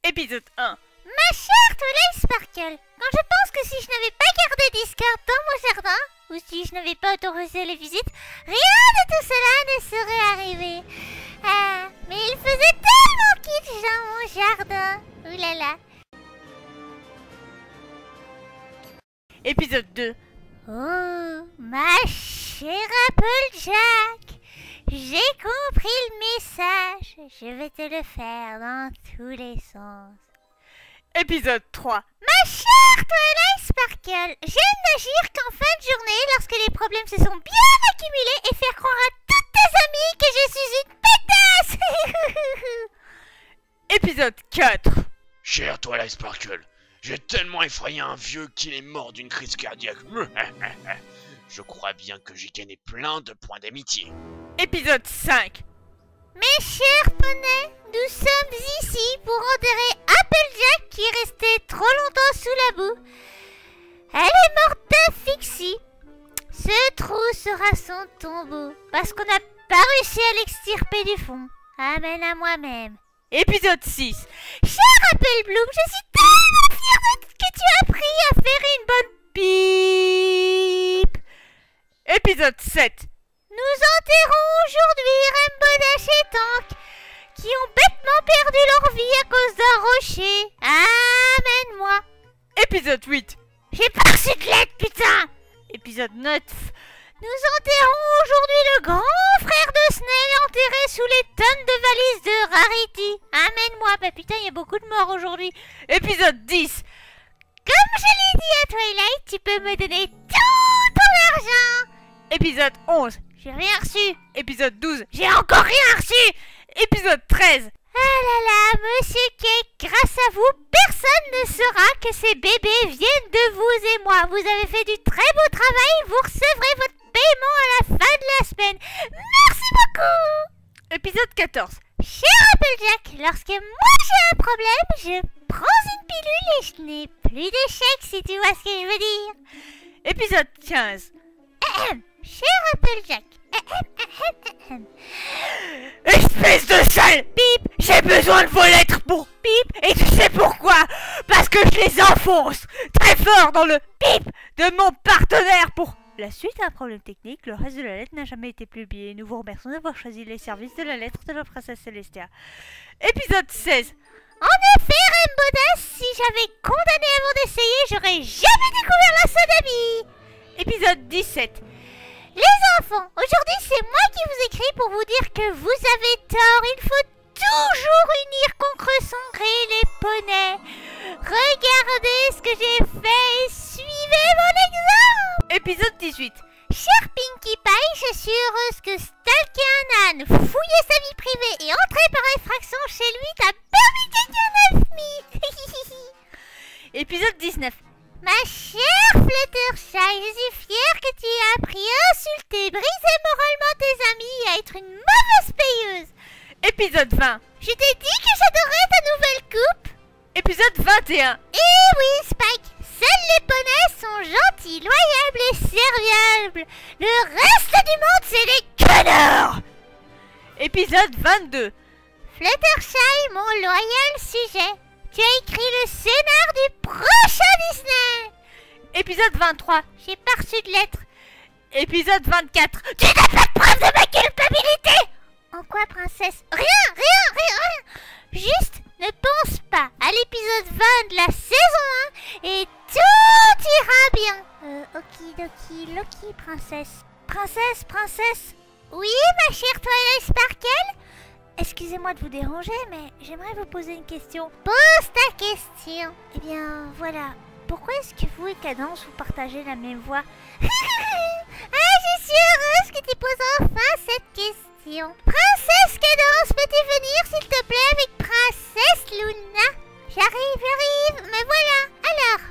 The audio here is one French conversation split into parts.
Épisode 1. Ma chère Twilight Sparkle, quand je pense que si je n'avais pas gardé Discord dans mon jardin, ou si je n'avais pas autorisé les visites, rien de tout cela ne serait arrivé. Ah, mais il faisait tellement kitsch dans mon jardin. Ouh là là. Épisode 2. Oh, ma chère Applejack, j'ai compris le message. Je vais te le faire dans tous les sens. Épisode 3. Ma chère Twilight Sparkle, j'aime n'agir qu'en fin de journée lorsque les problèmes se sont bien accumulés et faire croire à toutes tes amies que je suis une pétasse. Épisode 4. Cher Twilight Sparkle, j'ai tellement effrayé un vieux qu'il est mort d'une crise cardiaque. Je crois bien que j'ai gagné plein de points d'amitié. Épisode 5. Mes chers poneys, nous sommes ici pour enterrer Applejack qui est restée trop longtemps sous la boue. Elle est morte d'asphyxie. Ce trou sera son tombeau parce qu'on n'a pas réussi à l'extirper du fond. Amen à moi-même. Épisode 6. Cher Apple Bloom, je suis tellement fière que tu as appris à faire une bonne pipe. Épisode 7. Nous enterrons aujourd'hui Rambodash et Tank qui ont bêtement perdu leur vie à cause d'un rocher. Amène-moi. Épisode 8. J'ai pas reçu de lettre, putain. Épisode 9. Nous enterrons aujourd'hui le grand frère de Snail enterré sous les tonnes de valises de Rarity. Amène-moi. Bah putain, il y a beaucoup de morts aujourd'hui. Épisode 10. Comme je l'ai dit à Twilight, tu peux me donner tout ton argent. Épisode 11. J'ai rien reçu. Épisode 12. J'ai encore rien reçu. Épisode 13. Ah là là, Monsieur Cake, grâce à vous, personne ne saura que ces bébés viennent de vous et moi. Vous avez fait du très beau travail, vous recevrez votre paiement à la fin de la semaine. Merci beaucoup. Épisode 14. Cher Applejack, lorsque moi j'ai un problème, je prends une pilule et je n'ai plus d'échecs, si tu vois ce que je veux dire. Épisode 15. Cher Applejack. Espèce de sale pipe, j'ai besoin de vos lettres pour pipe et tu sais pourquoi? Parce que je les enfonce très fort dans le pipe de mon partenaire pour... La suite à un problème technique, le reste de la lettre n'a jamais été publié. Nous vous remercions d'avoir choisi les services de la lettre de la princesse Célestia. Épisode 16. En effet, Rambodash, si j'avais condamné avant d'essayer, j'aurais jamais découvert la sodomie. Épisode 17. Les enfants, aujourd'hui c'est moi qui vous écris pour vous dire que vous avez tort. Il faut toujours unir contre son gré les poneys. Regardez ce que j'ai fait et suivez mon exemple. Épisode 18. Cher Pinkie Pie, je suis heureuse que stalker un âne, fouiller sa vie privée et entrer par effraction chez lui t'a permis de gagner 9 000. Épisode 19. Ma chère Fluttershy, je suis fière que tu aies appris à insulter, briser moralement tes amis et à être une mauvaise payeuse. Épisode 20. Je t'ai dit que j'adorais ta nouvelle coupe. Épisode 21. Eh oui, Spike, seuls les poneys sont gentils, loyables et serviables. Le reste du monde, c'est des connards. Épisode 22. Fluttershy, mon loyal sujet, tu as écrit le scénar du prochain Disney. Épisode 23. J'ai pas reçu de lettre. Épisode 24. Tu n'as pas de preuve de ma culpabilité. En quoi, princesse? Rien. Juste, ne pense pas à l'épisode 20 de la saison 1 et tout ira bien. Okidoki, Loki, princesse. Princesse. Oui, ma chère Twilight Sparkle? Excusez-moi de vous déranger, mais j'aimerais vous poser une question. Pose ta question. Eh bien, voilà. Pourquoi est-ce que vous et Cadence, vous partagez la même voix? Je suis heureuse que tu poses enfin cette question. Princesse Cadence, peux-tu venir, s'il te plaît, avec Princesse Luna? J'arrive, me voilà. Alors,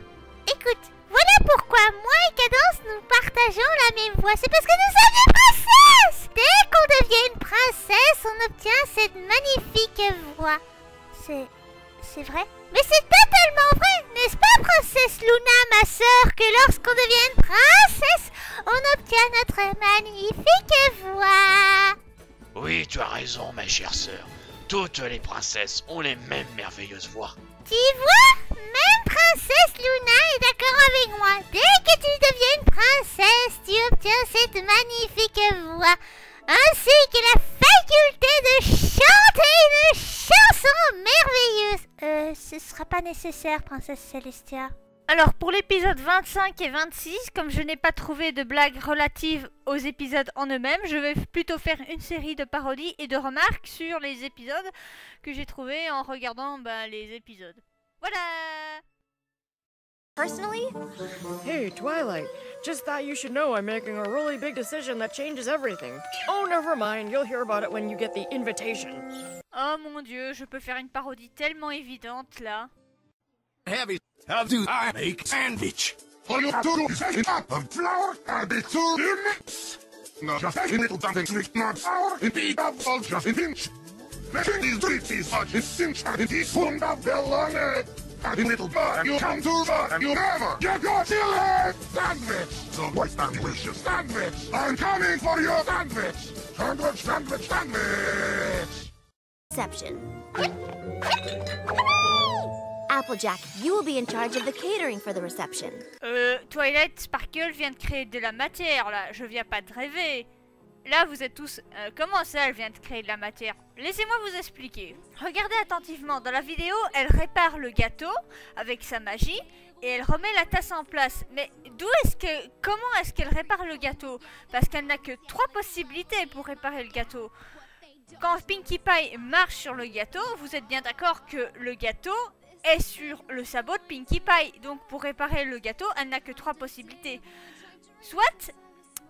écoute, voilà pourquoi moi et Cadence, nous partageons la même voix. C'est parce que nous sommes des princesses. Dès qu'on devient une princesse, on obtient cette magnifique voix. C'est vrai? Mais c'est totalement vrai, n'est-ce pas, Princesse Luna, ma sœur, que lorsqu'on devient une princesse, on obtient notre magnifique voix. Oui, tu as raison, ma chère sœur. Toutes les princesses ont les mêmes merveilleuses voix. Tu vois, même princesse Luna est d'accord avec moi. Dès que tu deviens une princesse, tu obtiens cette magnifique voix, ainsi que la faculté de chanter une chanson merveilleuse. Ce sera pas nécessaire, princesse Celestia. Alors pour l'épisode 25 et 26, comme je n'ai pas trouvé de blagues relatives aux épisodes en eux-mêmes, je vais plutôt faire une série de parodies et de remarques sur les épisodes que j'ai trouvés en regardant les épisodes. Voilà. Personally? Hey, Twilight. Just thought you should know I'm making a really big decision that changes everything. Oh, never mind. You'll hear about it when you get the invitation. Oh mon dieu, je peux faire une parodie tellement évidente là. Heavy. How do I make sandwich? All you have to do is take a cup of flour and the two you mix. Now just take a little something sweet, not sour, and beat up all just a pinch. Making these treats is such a cinch, and a teaspoon of bologna. And a little butter, you come too far, and you never get your chili sandwich. So what's that delicious sandwich? I'm coming for your sandwich. Sandwich, sandwich, sandwich. Reception. Applejack, you will be in charge of the catering for the reception. Twilight Sparkle vient de créer de la matière là, je viens pas de rêver. Là vous êtes tous, comment ça elle vient de créer de la matière? Laissez-moi vous expliquer. Regardez attentivement, dans la vidéo elle répare le gâteau avec sa magie et elle remet la tasse en place. Mais comment est-ce qu'elle répare le gâteau? Parce qu'elle n'a que 3 possibilités pour réparer le gâteau. Quand Pinkie Pie marche sur le gâteau, vous êtes bien d'accord que le gâteau est sur le sabot de Pinkie Pie. Donc pour réparer le gâteau, elle n'a que 3 possibilités. Soit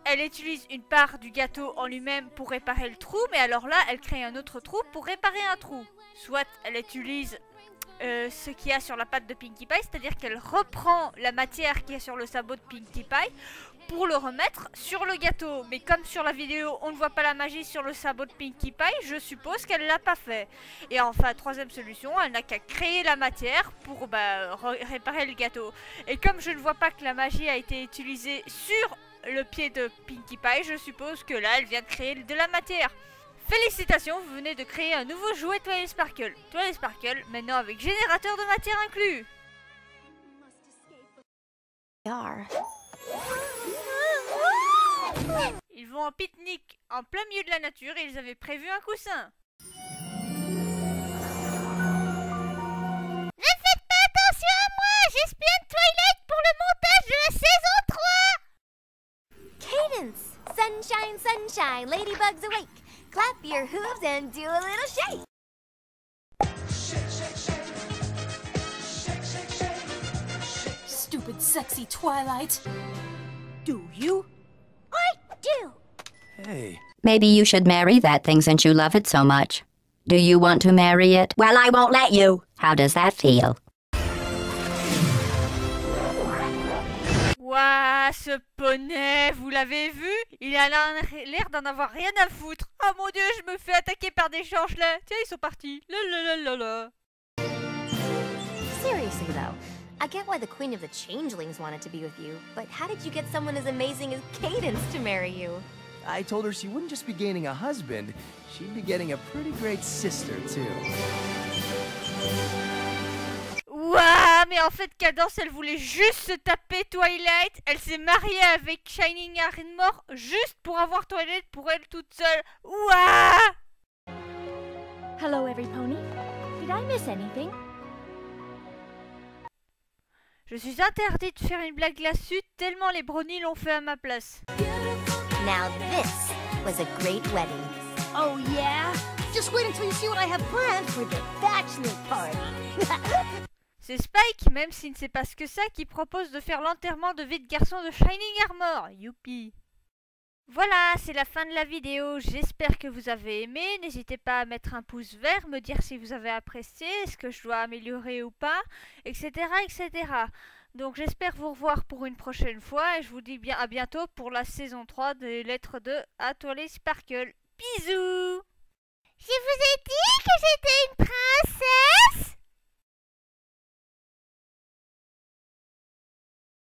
elle utilise une part du gâteau en lui-même pour réparer le trou, mais alors là, elle crée un autre trou pour réparer un trou. Soit elle utilise ce qu'il y a sur la patte de Pinkie Pie, c'est-à-dire qu'elle reprend la matière qui est sur le sabot de Pinkie Pie pour le remettre sur le gâteau. Mais comme sur la vidéo, on ne voit pas la magie sur le sabot de Pinkie Pie, je suppose qu'elle l'a pas fait. Et enfin, troisième solution, elle n'a qu'à créer la matière pour réparer le gâteau. Et comme je ne vois pas que la magie a été utilisée sur le pied de Pinkie Pie, je suppose que là, elle vient de créer de la matière. Félicitations, vous venez de créer un nouveau jouet Twilight Sparkle. Twilight Sparkle, maintenant avec générateur de matière inclus. Ils vont en pique-nique en plein milieu de la nature et ils avaient prévu un coussin. Ne faites pas attention à moi, j'espionne Twilight pour le montage de la saison 3. Cadence! Sunshine, sunshine, ladybugs awake. Clap your hooves and do a little shake. Stupid sexy Twilight. Do you? I do. Hey. Maybe you should marry that thing since you love it so much. Do you want to marry it? Well, I won't let you. How does that feel? Ouah, ce poney, vous l'avez vu? Il a l'air d'en avoir rien à foutre. Oh mon dieu, je me fais attaquer par des changes là. Tiens, ils sont partis. Lalalala. Seriously though, I get why the Queen of the Changelings wanted to be with you, but how did you get someone as amazing as Cadence to marry you? I told her she wouldn't just be gaining a husband, she'd be getting a pretty great sister too. Ouah, mais en fait Cadence elle voulait juste se taper Twilight. Elle s'est mariée avec Shining Armor juste pour avoir Twilight pour elle toute seule. Ouah. Hello every pony. Did I miss anything? Je suis interdite de faire une blague là-dessus tellement les brownies l'ont fait à ma place. Now this was a great wedding. Oh yeah? Just wait until you see what I have planned for the bachelor party. C'est Spike, même s'il ne sait pas ce que c'est, qui propose de faire l'enterrement de vie de garçon de Shining Armor. Youpi! Voilà, c'est la fin de la vidéo. J'espère que vous avez aimé. N'hésitez pas à mettre un pouce vert, me dire si vous avez apprécié, ce que je dois améliorer ou pas, etc. etc. Donc j'espère vous revoir pour une prochaine fois et je vous dis bien à bientôt pour la saison 3 des lettres de Twilight Sparkle. Bisous! Je vous ai dit que j'étais une princesse.